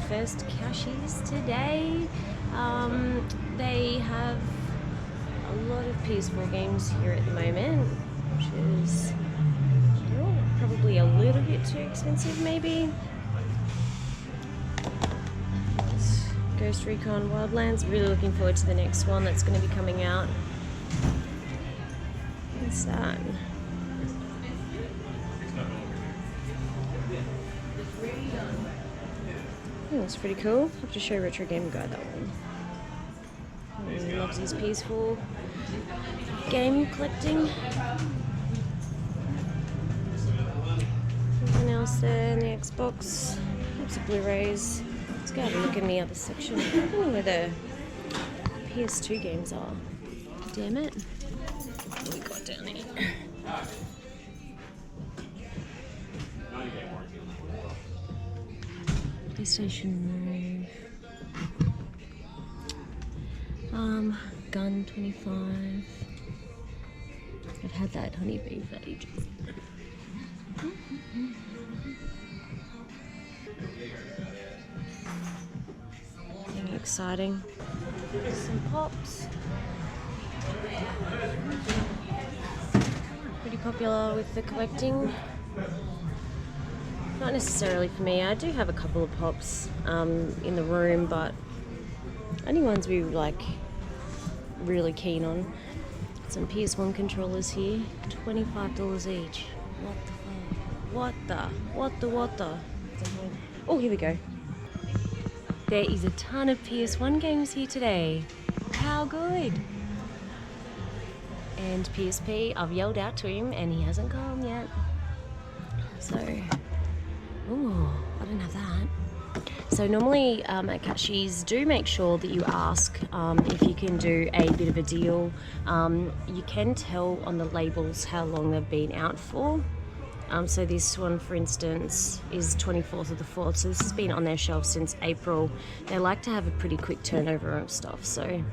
breakfast, Cashies today. They have a lot of PS4 games here at the moment, which is probably a little bit too expensive maybe. Ghost Recon Wildlands, really looking forward to the next one that's going to be coming out. What's that? Oh, that's pretty cool. I'll have to show Retro Game Guy that one. He loves his PS4 game collecting. Anything else there in the Xbox? Lots of Blu-rays. Let's go have a look in the other section. I don't know where the PS2 games are. Damn it. What have we got down here? PlayStation Move. Gun 25. I've had that honeybee for ages. Nothing exciting. Some pops. Pretty popular with the collecting. Not necessarily for me. I do have a couple of pops in the room, but only ones we like really keen on. Some PS1 controllers here, $25 each. What the? Oh, here we go. There is a ton of PS1 games here today. How good! And PSP, I've yelled out to him and he hasn't come yet. So, ooh, I don't have that. So normally at Cashies, do make sure that you ask if you can do a bit of a deal. You can tell on the labels how long they've been out for. So this one, for instance, is 24th of the 4th. So this has been on their shelf since April. They like to have a pretty quick turnover of stuff. So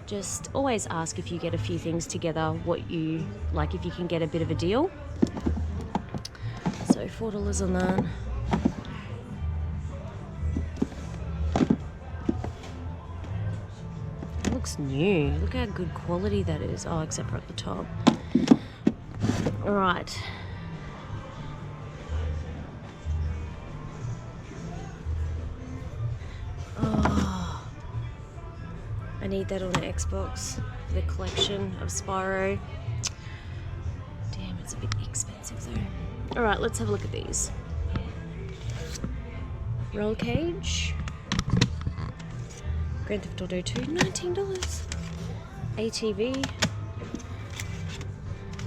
just always ask if you get a few things together, what you like, if you can get a bit of a deal. So $4 on that. Looks new. Look how good quality that is. Oh, except for at the top. All right. Oh, I need that on the Xbox. The collection of Spyro. Damn, it's a bit expensive though. All right, let's have a look at these. Roll cage. Grand Theft Auto 2, $19. ATV.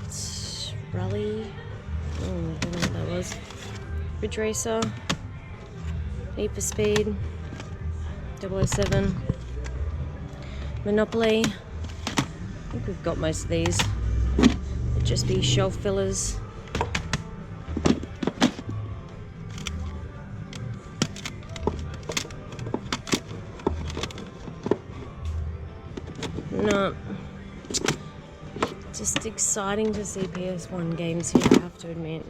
It's Rally. Oh, I don't know what that was. Ridge Racer. Need for Speed. 007. Monopoly. I think we've got most of these. It'd just be shelf fillers. No, just exciting to see PS1 games here, I have to admit.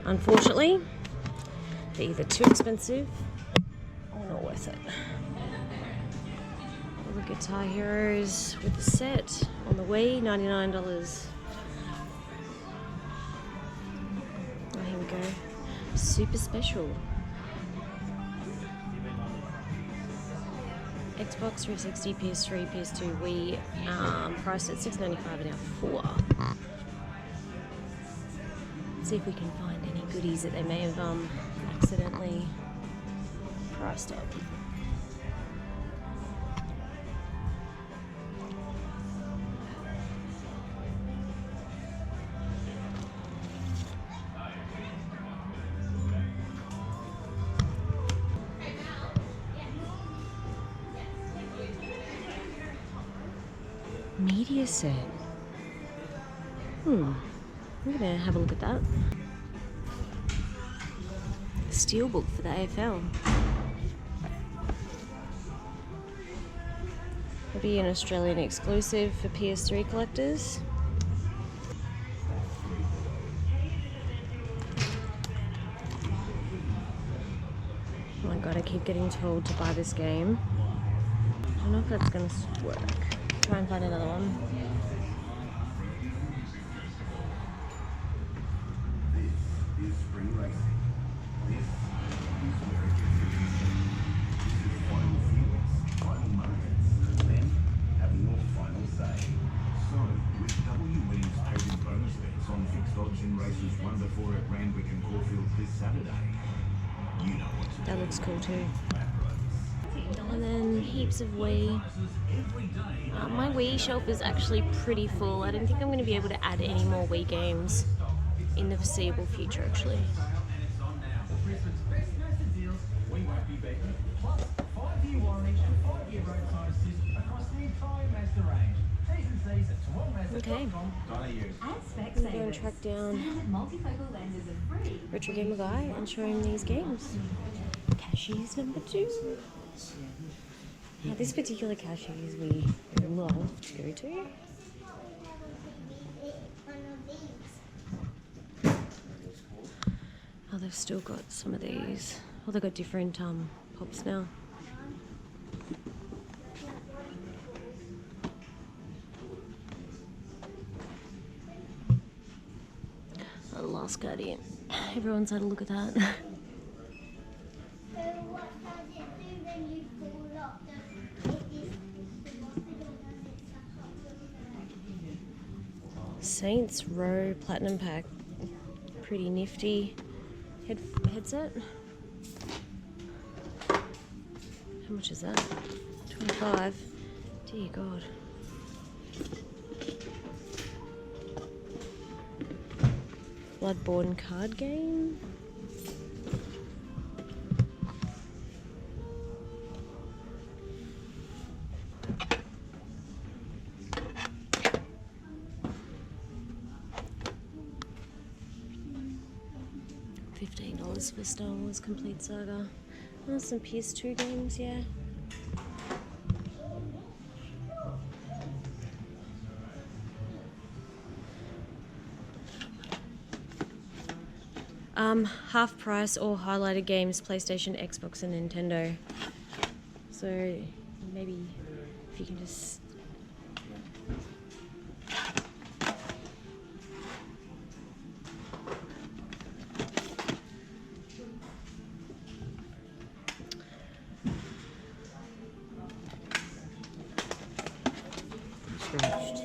Unfortunately, they're either too expensive or not worth it. All the Guitar Heroes with the set on the Wii, $99. Oh, here we go. Super special. Xbox 360, PS3, PS2, Wii, priced at $6.95 and now $4. See if we can find any goodies that they may have accidentally priced up. Media set. I'm gonna have a look at that. Steelbook for the AFL. It'll be an Australian exclusive for PS3 collectors. Oh my god, I keep getting told to buy this game. I don't know if that's gonna work. Try and find another one. This is spring racing. This is where it gets interesting. This is final feelings, final moments, then having your final say. So, with double your winnings paid in bonus bets on fixed odds in races 1 to 4 at Randwick and Caulfield this Saturday, you know what to do. That looks cool too. And then heaps of Wii. My Wii shelf is actually pretty full. I don't think I'm going to be able to add any more Wii games in the foreseeable future, actually. Okay, I'm going to track down Retro Gamer Guy and show him these games. Cashies number 2. Now, this particular Cashies we love to go to. Oh, they've still got some of these. Oh, they've got different pops now. Oh, the Last Guardian. Everyone's had a look at that. Saints Row Platinum Pack. Pretty nifty headset. How much is that? 25. Dear God. Bloodborne card game. $15 for Star Wars Complete Saga. Oh, some PS2 games, yeah. Half price or highlighted games, PlayStation, Xbox and Nintendo. So maybe if you can just Scratched.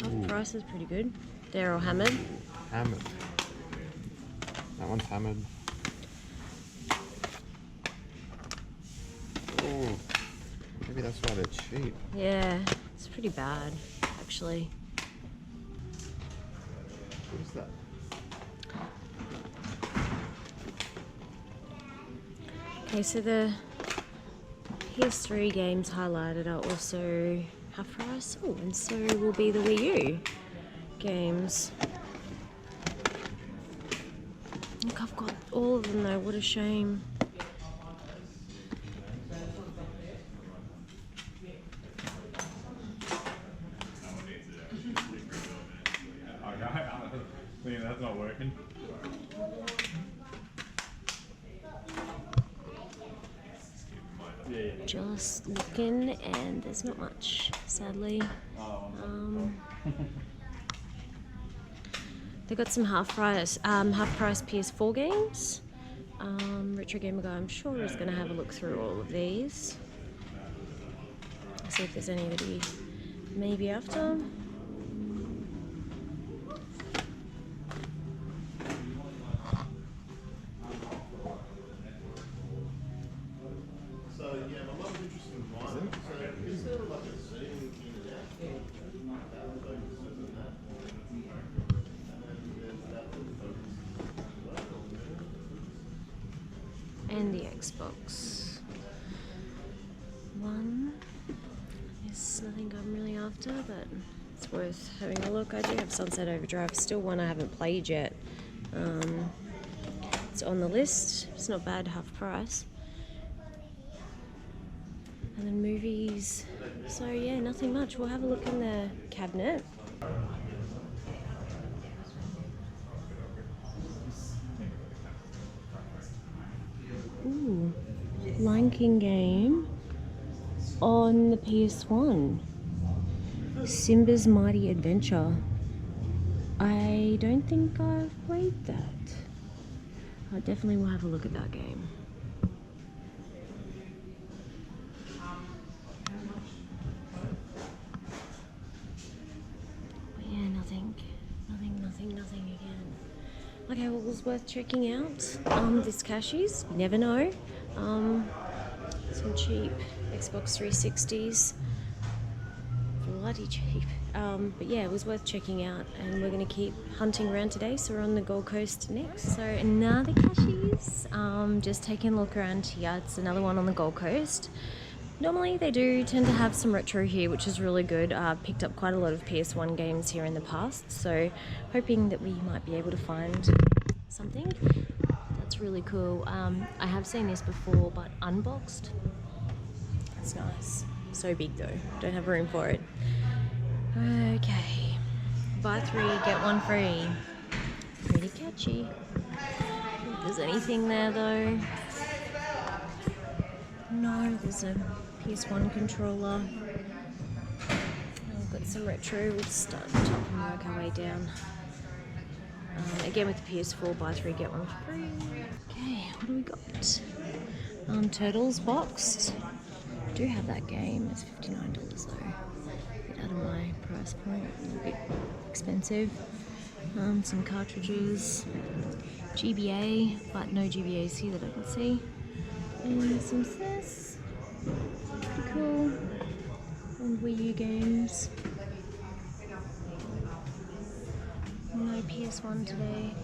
half price is pretty good. They're all hammered. Hammered. That one's hammered. Oh, maybe that's why they're cheap. Yeah, it's pretty bad, actually. What is that? Okay, so the PS3 games highlighted are also half price. Oh, and so will be the Wii U games. Look, I've got all of them though, what a shame. That's not working. Just looking, and there's not much, sadly. They got some half price PS4 games. Retro Gamer Guy, I'm sure, is going to have a look through all of these. See if there's any that he may be after. So yeah, my mum's interested in mine. So is there like a Zoom in and out? That focuses on that. And then there's that that focuses. And the Xbox One. There's nothing I'm really after, but it's worth having a look. I do have Sunset Overdrive, still one I haven't played yet. It's on the list. It's not bad, half price. And then movies. So yeah, nothing much. We'll have a look in the cabinet. Ooh, Lion King game on the PS1. Simba's Mighty Adventure. I don't think I've played that. I definitely will have a look at that game. But yeah, nothing again. Okay, well, it was worth checking out. This Cashies, you never know. Some cheap Xbox 360s. Bloody cheap. But yeah, it was worth checking out, and we're going to keep hunting around today. So we're on the Gold Coast next. So another Cashies. Just taking a look around here. It's another one on the Gold Coast. Normally they do tend to have some retro here, which is really good. I've picked up quite a lot of PS1 games here in the past, so hoping that we might be able to find something. That's really cool. I have seen this before, but unboxed. That's nice. So big though, don't have room for it. Okay, buy 3, get 1 free. Pretty catchy. If there's anything there though. No, there's a PS1 controller. I've got some retro. We'll start at the top and work our way down. Again with the PS4, buy 3, get 1 free. Okay, what do we got? Turtles boxed. I do have that game. It's $59 though. A bit out of my price point. A bit expensive. Some cartridges. GBA, but no GBAs here that I can see. And some SNES. Pretty cool. And Wii U games. No PS1 today.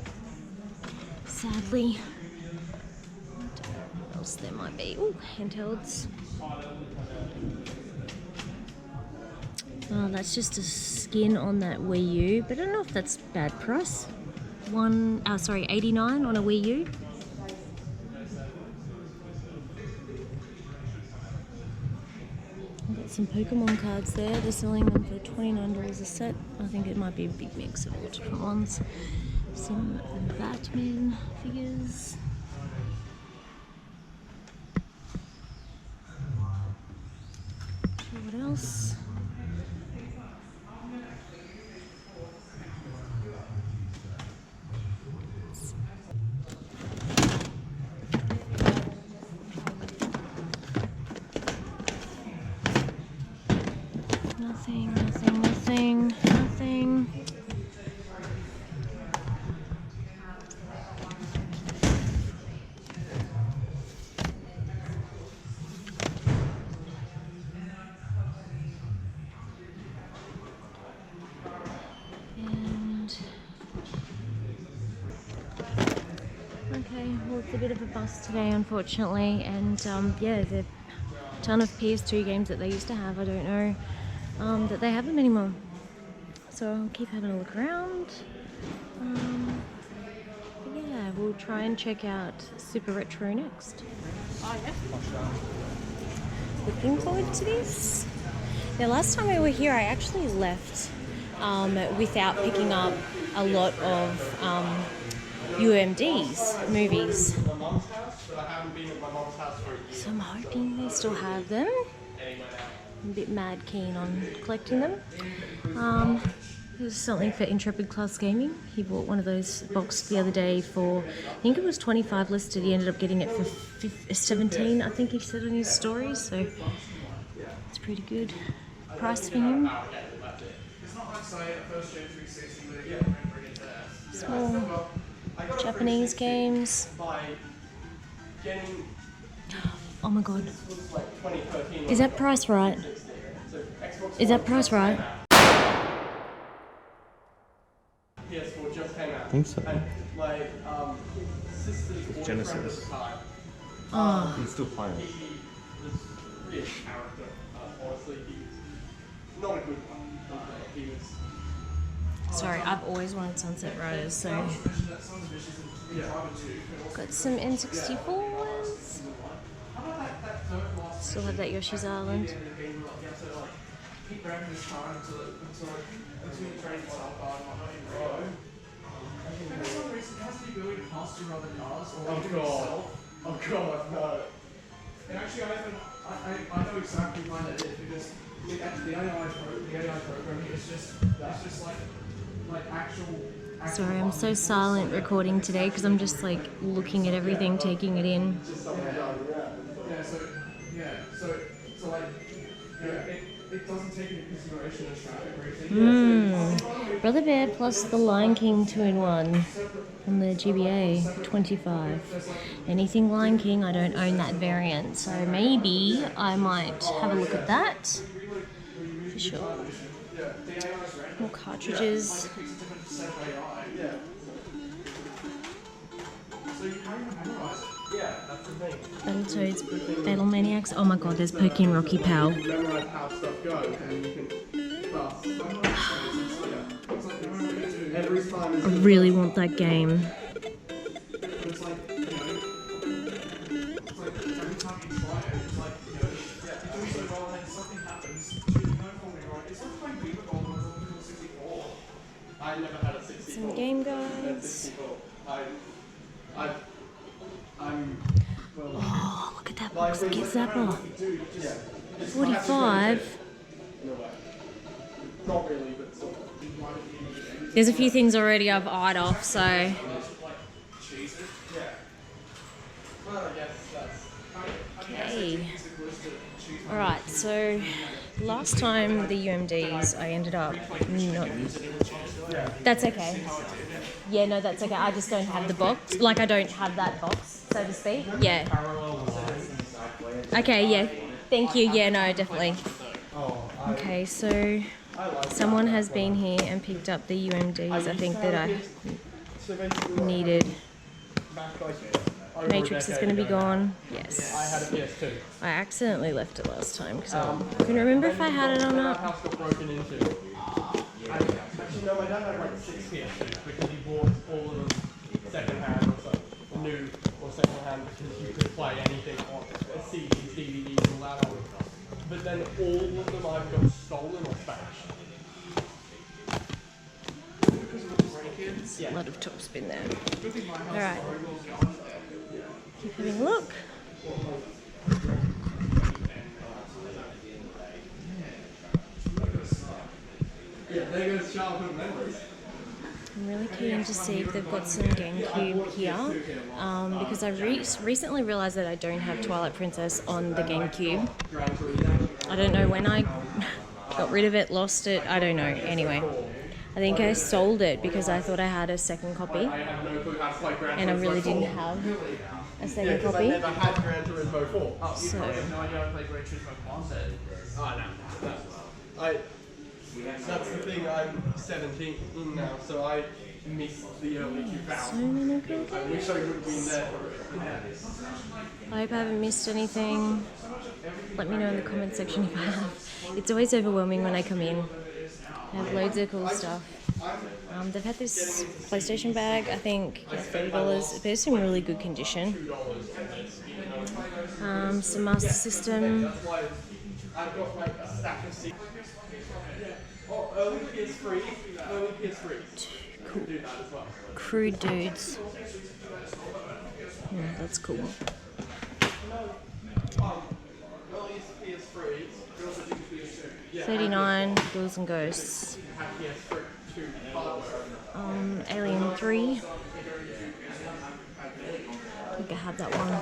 Sadly. I don't know what else there might be. Ooh, handhelds. Oh, that's just a skin on that Wii U, but I don't know if that's bad price. 89 on a Wii U. I've got some Pokemon cards there. They're selling them for $29 a set. I think it might be a big mix of all different ones. Some Batman figures. What else? Nothing. Okay, well it's a bit of a bust today unfortunately, and yeah, the ton of PS2 games that they used to have, I don't know that they have them anymore. So I'll keep having a look around. But yeah, we'll try and check out Super Retro next. Looking forward to this. Now last time we were here I actually left without picking up a lot of UMD's movies. So I'm hoping they still have them. I'm a bit mad keen on collecting them. There's something for Intrepid Class Gaming. He bought one of those boxed the other day for, I think it was 25 listed. He ended up getting it for 17, I think he said in his story. So it's pretty good price for him. Small Japanese games. Oh my god. Is that price right? Is that price right? PS4 just came out. I think so. And my sister's Genesis. Oh. He's still playing. He was really a character. Honestly, he was not a good one. He was. Sorry, I've always wanted Sunset Riders, so. Got some N64 ones. Still have that Yoshi's Island. Keep grabbing this car until you train yourself hard and whatnot. And for some reason, it has to be building past your other cars or even yourself. Oh god, no. And actually, I know exactly why that is because the AI programming is just like actual. Sorry, I'm so silent recording today because I'm just like looking at everything, taking it in. So like, it doesn't take into consideration the traffic racing. Brother Bear plus the Lion King 2-in-1 from the GBA 25. Anything Lion King, I don't own that variant, so maybe I might have a look at that. For sure. More cartridges. Battletoads, Battle Maniacs. Oh my god, there's Pokey and Rocky Pal. Memorize how stuff goes, and you can every time I really want that game. it's like, you know, it's like every time you try it, it's like, you know, you're doing so well and then something happens, you know for me, right? It's like playing Beaver Gold when I was on the 64. I never had a 64. Some game guides. Oh, look at that box of Kid Zapper. 45. No way. Not really, but sort of. There's a few things already I've eyed off, so. Like cheeses? Yeah. Well, I guess that's. Okay. Alright, so last time the UMDs I ended up not. That's okay. Yeah, no, that's okay. I just don't have the box. Like, I don't have that box, so to speak. Yeah. Okay, yeah. Thank you. Yeah, no, definitely. Okay, so someone has been here and picked up the UMDs, I think, that I needed. Matrix is going to be gone. Yes. I had a PS2. I accidentally left it last time because I couldn't remember if I had it or not. House got broken into. Actually, no, my dad had like 6 PS2s because he bought all of them second-hand or so. New or second-hand because you could play anything on CDs, DVDs, all that on. But then all of them either got stolen or smashed. A lot of top spin there. Alright. Keep having a look. Yeah, there goes childhood memories. I'm really keen to see if they've got some GameCube here, because I recently realised that I don't have Twilight Princess on the GameCube. I don't know when I got rid of it, lost it, I don't know. Anyway, I think I sold it because I thought I had a second copy, and I really didn't have a second copy. I never had Gran Turismo 4. So, That's the thing, I'm 17 now, so I missed the early 2000s. so many good I wish I would have been there for it. I hope I haven't missed anything. Let me know in the comment section if I have. It's always overwhelming when I come in. I have loads of cool stuff. They've had this PlayStation bag, I think, yeah, $30, but it's in really good condition. Some Master System. I've got like a stack of seats. Oh, early PS3s. Cool. Do that as well. Crude dudes. Yeah, that's cool. Earliest PS3s. 39, Ghouls and Ghosts. Alien 3. I think I had that one.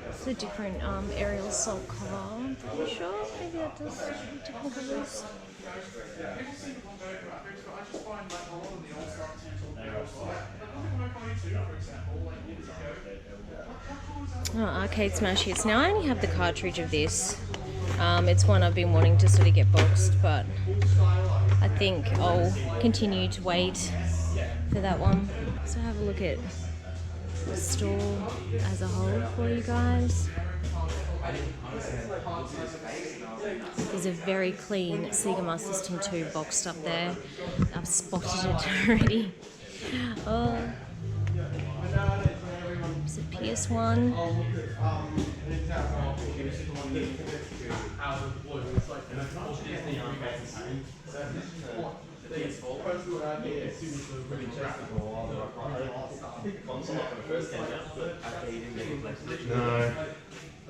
It's a different aerial assault cover. I'm pretty sure. Maybe that does different covers. Oh, Arcade Smash Hits. Now I only have the cartridge of this. It's one I've been wanting to sort of get boxed, but I think I'll continue to wait for that one. So have a look at the store as a whole for you guys. There's a very clean Sega Master System 2 boxed up there. I've spotted it already. Oh. Is it PS1? No.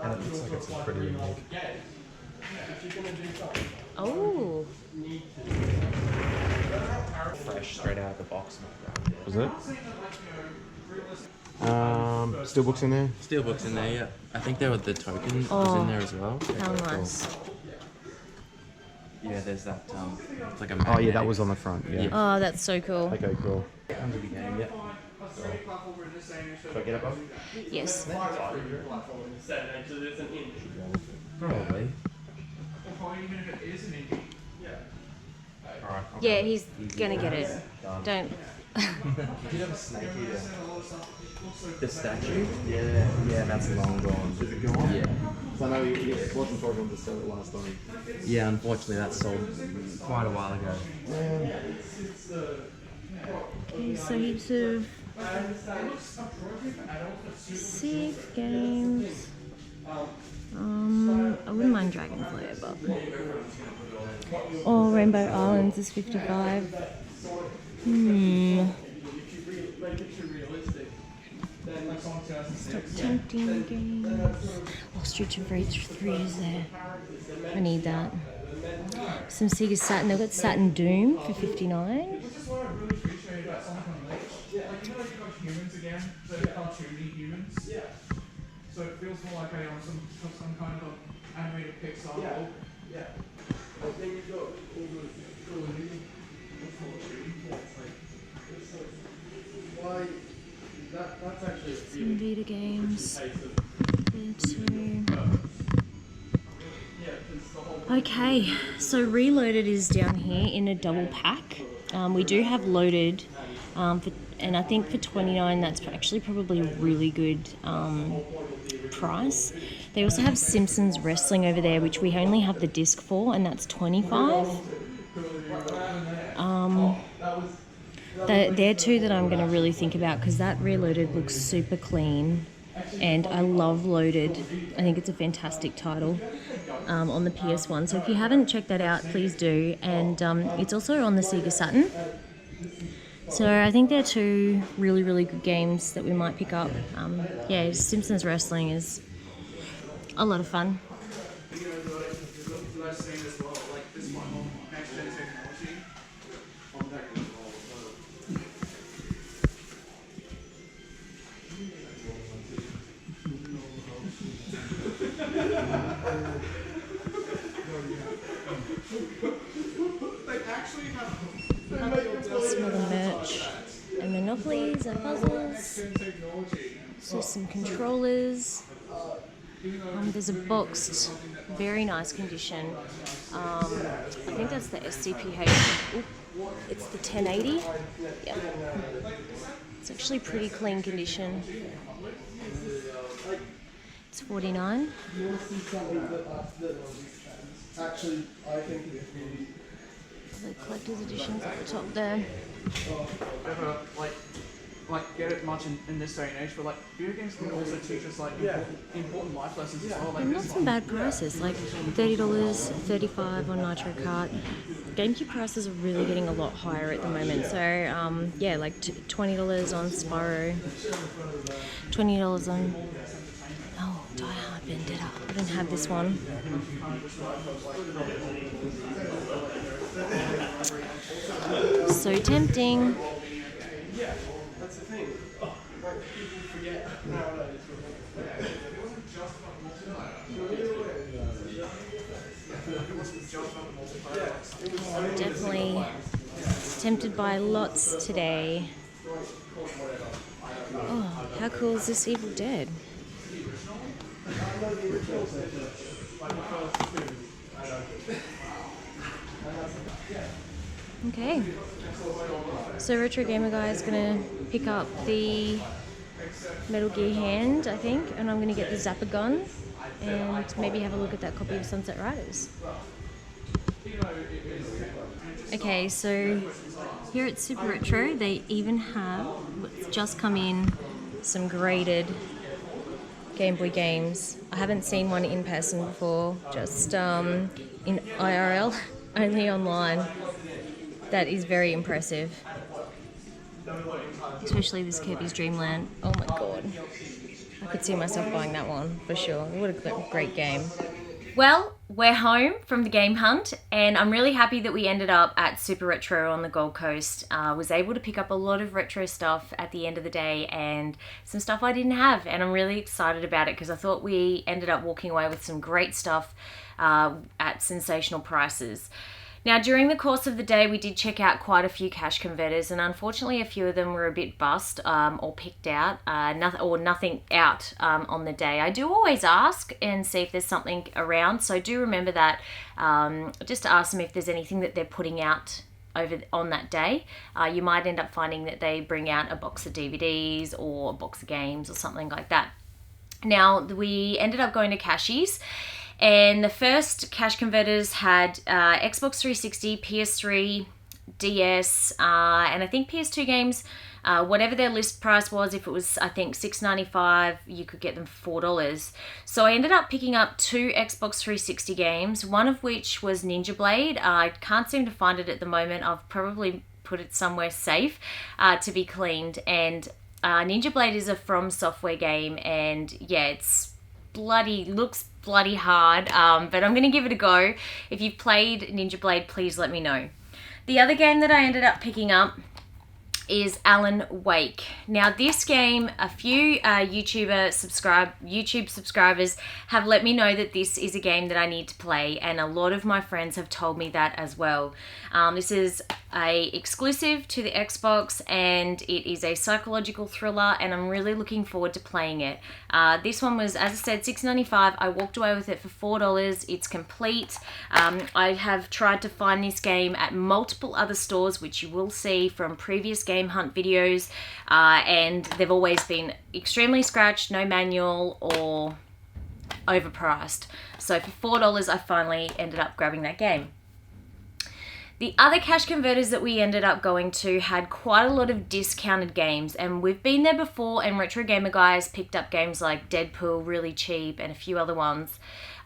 And it looks like it's pretty unique. Oh, Fresh, straight out of the box. Was it? Steelbooks in there? Steelbooks in there, yeah. I think there were the token was Oh. in there as well. how nice. Yeah, there's that. It's like a. Oh yeah, that magnetic- was on the front. Yeah. Oh, that's so cool. Okay, cool. Comes with the game, yeah. Should I get it up? Yes. Probably. Alright. Yeah, he's gonna get it. Don't. Did you have a snake eater? The statue? Yeah, that's long gone. Is it gone? Yeah. So I know he wasn't talking to sell it last time. Yeah, unfortunately that sold quite a while ago. Okay, so heaps of sick games. I wouldn't mind Dragonflare, but oh, Rainbow Islands is 55. Stop tempting games. Oh, Street of Rage 3 is there. I need that. Some Sega Saturn. They've got Saturn Doom for 59. Which is what I really appreciate about Sonic Unleashed. Like, you know, you've got humans again, so they're cartoony humans. Yeah. So it feels more like some kind of animated Pixar. Yeah. Yeah. But then you've got all the why that's actually Some Vita games. There too. Okay, so Reloaded is down here in a double pack. We do have Loaded, and I think for $29 that's actually probably a really good price. They also have Simpsons Wrestling over there, which we only have the disc for, and that's $25. They're two that I'm going to really think about because that Reloaded looks super clean, and I love Loaded. I think it's a fantastic title on the PS1. So if you haven't checked that out, please do. And it's also on the Sega Saturn. So I think they're two really, really good games that we might pick up. Yeah, Simpsons Wrestling is a lot of fun. Some other merch and monopolies and puzzles. So some controllers. There's a boxed, very nice condition. I think that's the SCPH. Oop, it's the 1080. Yeah. It's actually pretty clean condition. It's $49. Actually, I think if we The collector's editions at the top there. ever like get it much in this day and age, but like video games can also teach us like important life lessons as well. Like And not some bad prices, like $30, $35 on Nitro Kart. GameCube prices are really getting a lot higher at the moment. So yeah, like $20 on Spyro, $20 on Die Hard Vendetta. I didn't have this one. So tempting. yeah, that's the thing. Like people forget nowadays. It wasn't just about multiplayer. It wasn't just about multiplayer. Definitely tempted by lots today. Oh, how cool is this Evil Dead? Okay, so Retro Gamer Guy is gonna pick up the Metal Gear Hand, I think, and I'm gonna get the Zapper gun and maybe have a look at that copy of Sunset Riders. Okay, so here at Super Retro, they even have what's just come in, some graded Game Boy games. I haven't seen one in person before, just in IRL, only online. That is very impressive. Especially this Kirby's Dream Land. Oh my god. I could see myself buying that one for sure. What a great game. Well, we're home from the game hunt, and I'm really happy that we ended up at Super Retro on the Gold Coast. Was able to pick up a lot of retro stuff at the end of the day and some stuff I didn't have, and I'm really excited about it because I thought we ended up walking away with some great stuff at sensational prices. Now, during the course of the day, we did check out quite a few cash converters, and unfortunately a few of them were a bit bust or picked out, nothing out on the day. I do always ask and see if there's something around, so do remember that, just to ask them if there's anything that they're putting out on that day. You might end up finding that they bring out a box of DVDs or a box of games or something like that. Now, we ended up going to Cashies, and the first cash converters had Xbox 360, PS3, DS, and I think PS2 games, whatever their list price was. If it was, I think, $6.95, you could get them for $4. So I ended up picking up 2 Xbox 360 games, one of which was Ninja Blade. I can't seem to find it at the moment. I've probably put it somewhere safe to be cleaned. And Ninja Blade is a From Software game, and yeah, it's looks bloody hard, but I'm gonna give it a go. If you've played Ninja Blade, please let me know. The other game that I ended up picking up is Alan Wake. Now, this game, a few YouTube subscribers have let me know that this is a game that I need to play, and a lot of my friends have told me that as well. This is a exclusive to the Xbox, and it is a psychological thriller, and I'm really looking forward to playing it. This one was, as I said, $6.95. I walked away with it for $4. It's complete. I have tried to find this game at multiple other stores, which you will see from previous game hunt videos, and they've always been extremely scratched, no manual, or overpriced. So for $4, I finally ended up grabbing that game. The other cash converters that we ended up going to had quite a lot of discounted games, and we've been there before, and Retro Gamer Guys picked up games like Deadpool really cheap and a few other ones.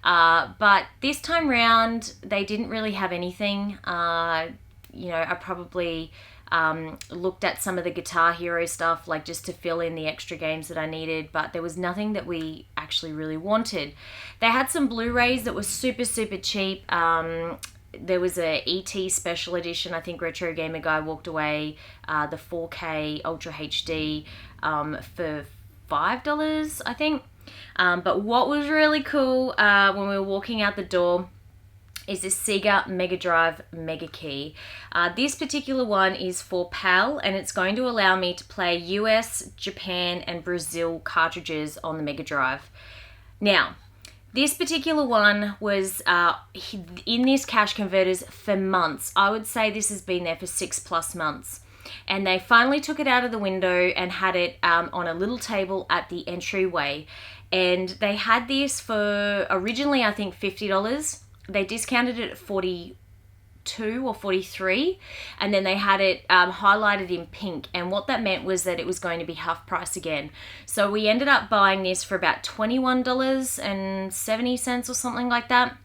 But this time round, they didn't really have anything. You know, I probably looked at some of the Guitar Hero stuff, like just to fill in the extra games that I needed, but there was nothing that we actually really wanted. They had some Blu-rays that were super, super cheap. There was a ET special edition. I think Retro Gamer Guy walked away the 4K Ultra HD for $5, I think. But what was really cool when we were walking out the door is this Sega Mega Drive Mega Key. This particular one is for PAL, and it's going to allow me to play US, Japan, and Brazil cartridges on the Mega Drive. Now, this particular one was in this cash converters for months. I would say this has been there for 6+ months. And they finally took it out of the window and had it on a little table at the entryway. And they had this for originally, I think, $50. They discounted it at $42 or $43, and then they had it highlighted in pink, and what that meant was that it was going to be half price again. So we ended up buying this for about $21.70 or something like that.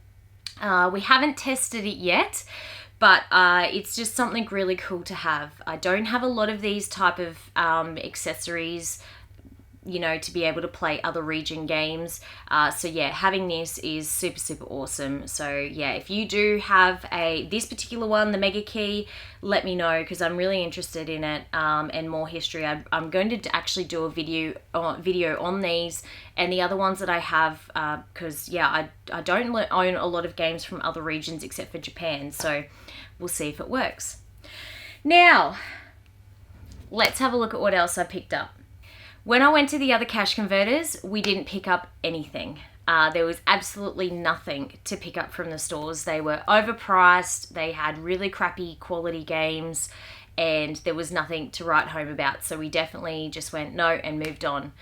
We haven't tested it yet, but it's just something really cool to have. I don't have a lot of these type of accessories, you know, to be able to play other region games. So yeah, having this is super, super awesome. So yeah, if you do have this particular one, the Mega Key, let me know, because I'm really interested in it, and more history. I'm going to actually do a video on these and the other ones that I have, because yeah, I don't own a lot of games from other regions except for Japan, so we'll see if it works. Now, let's have a look at what else I picked up. When I went to the other cash converters, we didn't pick up anything. There was absolutely nothing to pick up from the stores. They were overpriced, they had really crappy quality games, and there was nothing to write home about. So we definitely just went no and moved on.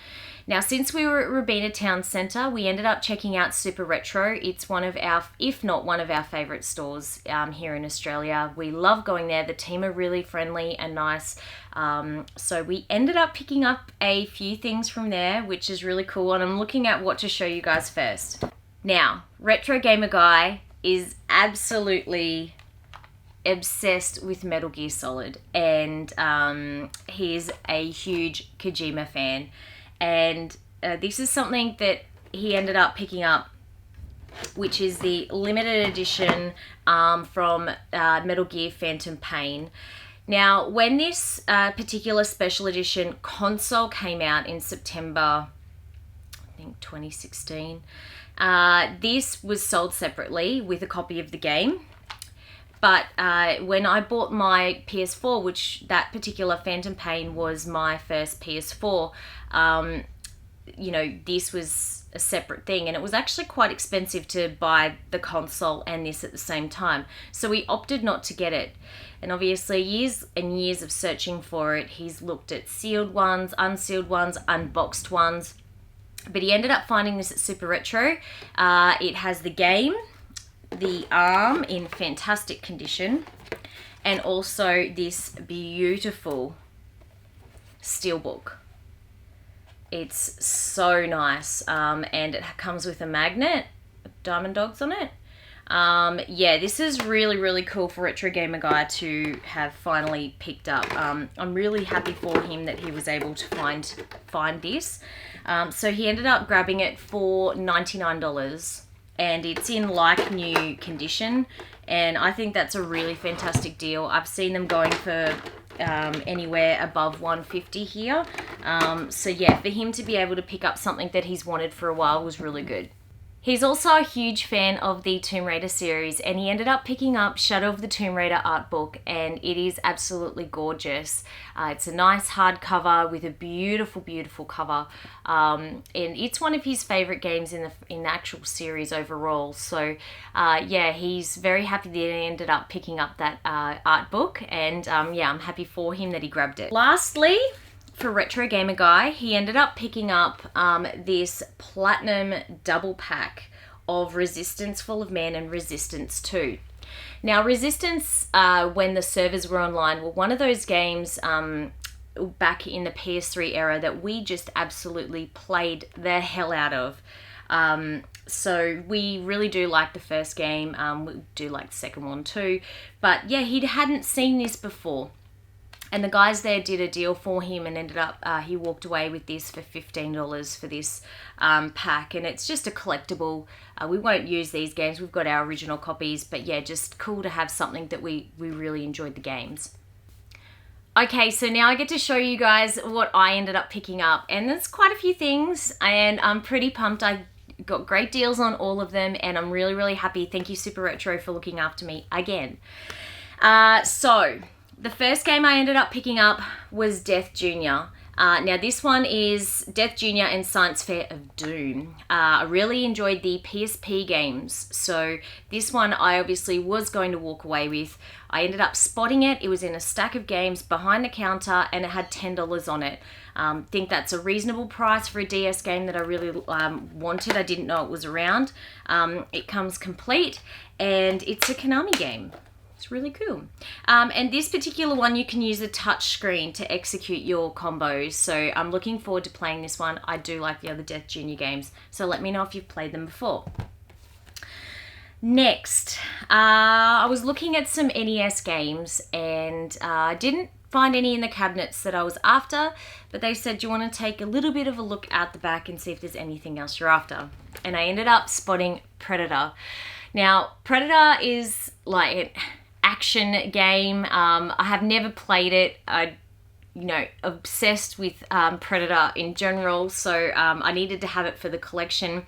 Now, since we were at Robina Town Centre, we ended up checking out Super Retro. It's one of our, if not one of our favourite stores here in Australia. We love going there. The team are really friendly and nice. So we ended up picking up a few things from there, which is really cool. And I'm looking at what to show you guys first. Now, Retro Gamer Guy is absolutely obsessed with Metal Gear Solid, and he's a huge Kojima fan. And this is something that he ended up picking up, which is the limited edition from Metal Gear Phantom Pain. Now, when this particular special edition console came out in September, I think 2016, this was sold separately with a copy of the game. But when I bought my PS4, which that particular Phantom Pain was my first PS4, you know, this was a separate thing, and it was actually quite expensive to buy the console and this at the same time. So we opted not to get it. And obviously years and years of searching for it, he's looked at sealed ones, unsealed ones, unboxed ones, but he ended up finding this at Super Retro. It has the game, the arm in fantastic condition, and also this beautiful steelbook. It's so nice, and it comes with a magnet, Diamond Dogs on it. Yeah, this is really, really cool for Retro Gamer Guy to have finally picked up. I'm really happy for him that he was able to find this. So he ended up grabbing it for $99, and it's in like new condition, and I think that's a really fantastic deal. I've seen them going for anywhere above $150 here. So yeah, for him to be able to pick up something that he's wanted for a while was really good. He's also a huge fan of the Tomb Raider series, and he ended up picking up Shadow of the Tomb Raider art book, and it is absolutely gorgeous. It's a nice hardcover with a beautiful, beautiful cover, and it's one of his favorite games in the actual series overall. So yeah, he's very happy that he ended up picking up that art book, and yeah, I'm happy for him that he grabbed it. Lastly, for Retro Gamer Guy, he ended up picking up this platinum double pack of Resistance Fall of Man and Resistance 2. Now, Resistance, when the servers were online, were one of those games back in the PS3 era that we just absolutely played the hell out of. So we really do like the first game. We do like the second one too. But yeah, he hadn't seen this before. And the guys there did a deal for him, and ended up, he walked away with this for $15 for this pack. And it's just a collectible. We won't use these games. We've got our original copies. But yeah, just cool to have something that we really enjoyed the games. Okay, so now I get to show you guys what I ended up picking up. And there's quite a few things, and I'm pretty pumped. I got great deals on all of them, and I'm really, really happy. Thank you, Super Retro, for looking after me again. So the first game I ended up picking up was Death Jr. Now this one is Death Jr. and Science Fair of Doom. I really enjoyed the PSP games, so this one I obviously was going to walk away with. I ended up spotting it. It was in a stack of games behind the counter, and it had $10 on it. Think that's a reasonable price for a DS game that I really wanted. I didn't know it was around. It comes complete, and it's a Konami game. It's really cool. And this particular one, you can use the touch screen to execute your combos. So I'm looking forward to playing this one. I do like the other Death Jr. games. So let me know if you've played them before. Next, I was looking at some NES games, and I didn't find any in the cabinets that I was after, but they said, do you want to take a little bit of a look out the back and see if there's anything else you're after? And I ended up spotting Predator. Now, Predator is like an action game. I have never played it. Obsessed with Predator in general, so I needed to have it for the collection.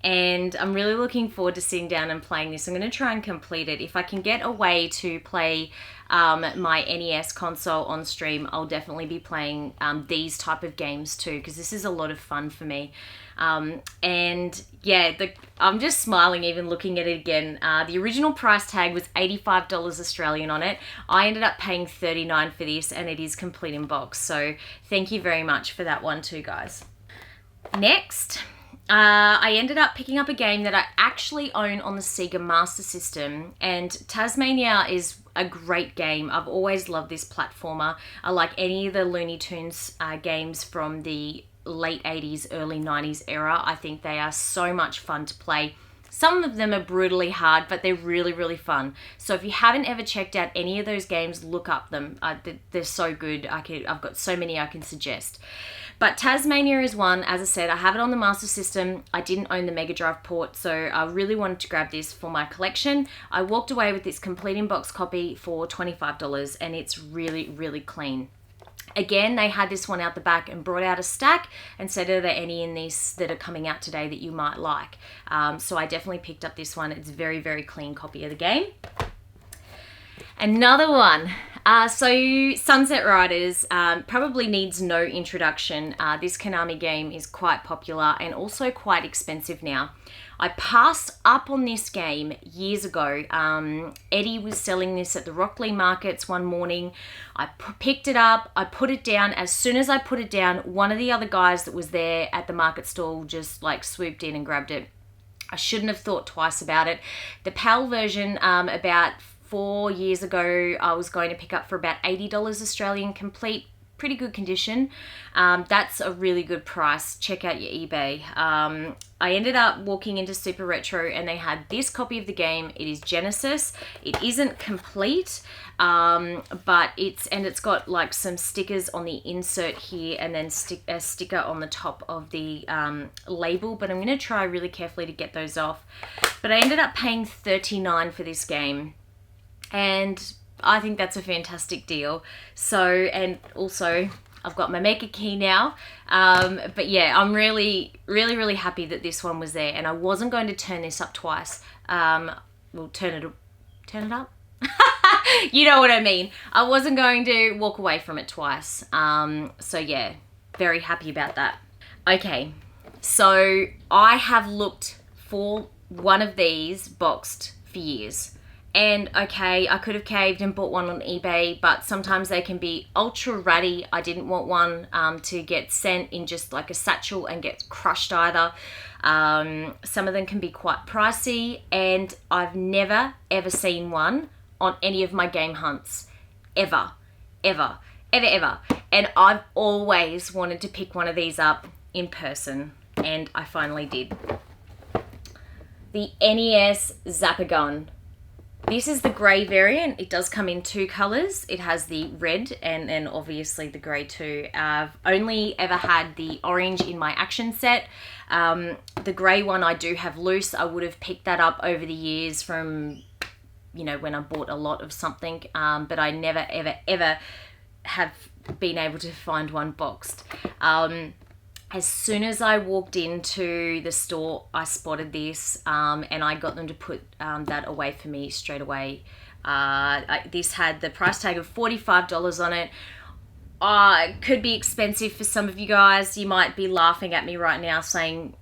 and I'm really looking forward to sitting down and playing this. I'm going to try and complete it. If I can get a way to play my NES console on stream, I'll definitely be playing these type of games too, because this is a lot of fun for me. And yeah, I'm just smiling even looking at it again. The original price tag was $85 Australian on it. I ended up paying $39 for this, and it is complete in box. So thank you very much for that one too, guys. Next, I ended up picking up a game that I actually own on the Sega Master System, and Tasmania is a great game. I've always loved this platformer. I like any of the Looney Tunes games from the late 80s, early 90s era. I think they are so much fun to play. Some of them are brutally hard, but they're really, really fun. So if you haven't ever checked out any of those games, look up them. They're so good. I've got so many I can suggest. But Tasmania is one. As I said, I have it on the Master System. I didn't own the Mega Drive port, so I really wanted to grab this for my collection. I walked away with this complete in-box copy for $25, and it's really, really clean. Again, they had this one out the back and brought out a stack and said, are there any in these that are coming out today that you might like? So I definitely picked up this one. It's a very, very clean copy of the game. Another one. So Sunset Riders probably needs no introduction. This Konami game is quite popular and also quite expensive now. I passed up on this game years ago. Eddie was selling this at the Rockley markets one morning. I picked it up, I put it down. As soon as I put it down, one of the other guys that was there at the market stall just like swooped in and grabbed it. I shouldn't have thought twice about it. The PAL version, about 4 years ago, I was going to pick up for about $80 Australian complete. Pretty good condition. That's a really good price. Check out your eBay. I ended up walking into Super Retro and they had this copy of the game. It is Genesis. It isn't complete, but it's got like some stickers on the insert here and then a sticker on the top of the label, but I'm going to try really carefully to get those off. But I ended up paying $39 for this game, and I think that's a fantastic deal. So, and also I've got my maker key now. But yeah, I'm really, really, really happy that this one was there, and I wasn't going to turn this up twice. Well, turn it up. You know what I mean. I wasn't going to walk away from it twice. So yeah, very happy about that. Okay, so I have looked for one of these boxed for years. And okay, I could have caved and bought one on eBay, but sometimes they can be ultra ratty. I didn't want one to get sent in just like a satchel and get crushed either. Some of them can be quite pricey, and I've never ever seen one on any of my game hunts. Ever. And I've always wanted to pick one of these up in person, and I finally did. The NES Zappagon. This is the grey variant. It does come in two colours. It has the red and then obviously the grey too. I've only ever had the orange in my action set. The grey one I do have loose. I would have picked that up over the years from, you know, when I bought a lot of something. But I never, ever have been able to find one boxed. As soon as I walked into the store, I spotted this, and I got them to put that away for me straight away. This had the price tag of $45 on it. It could be expensive for some of you guys. You might be laughing at me right now saying,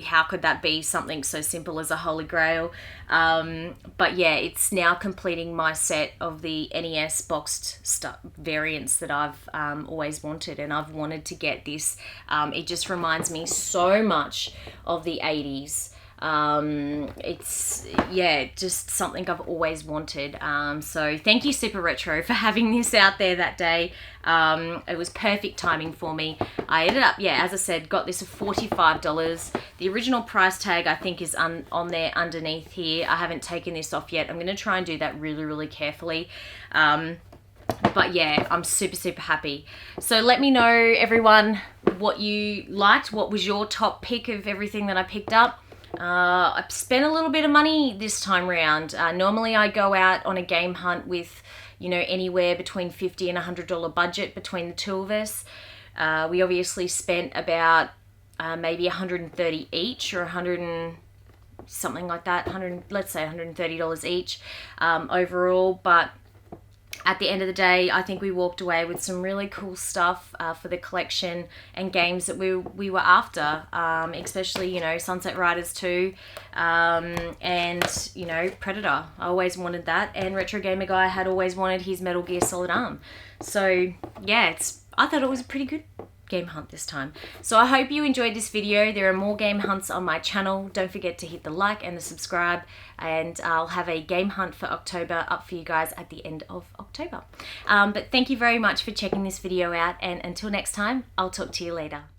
how could that be something so simple as a Holy Grail? But yeah, it's now completing my set of the NES boxed variants that I've always wanted, and I've wanted to get this. It just reminds me so much of the 80s. It's, yeah, just something I've always wanted. So thank you, Super Retro, for having this out there that day. It was perfect timing for me. I ended up, yeah, as I said, got this for $45. The original price tag, I think, is on there underneath here. I haven't taken this off yet. I'm going to try and do that really, really carefully. But yeah, I'm super, super happy. So let me know, everyone, what you liked. What was your top pick of everything that I picked up? I spent a little bit of money this time round. Normally I go out on a game hunt with, you know, anywhere between $50 and $100 budget between the two of us. We obviously spent about maybe 130 each, or 100 and something like that, let's say $130 each overall. But at the end of the day, I think we walked away with some really cool stuff for the collection and games that we were after, especially, you know, Sunset Riders 2 and, you know, Predator. I always wanted that, and Retro Gamer Guy had always wanted his Metal Gear Solid Arm. So yeah, I thought it was a pretty good game hunt this time. So I hope you enjoyed this video. There are more game hunts on my channel. Don't forget to hit the like and the subscribe, and I'll have a game hunt for October up for you guys at the end of October. But thank you very much for checking this video out, and until next time, I'll talk to you later.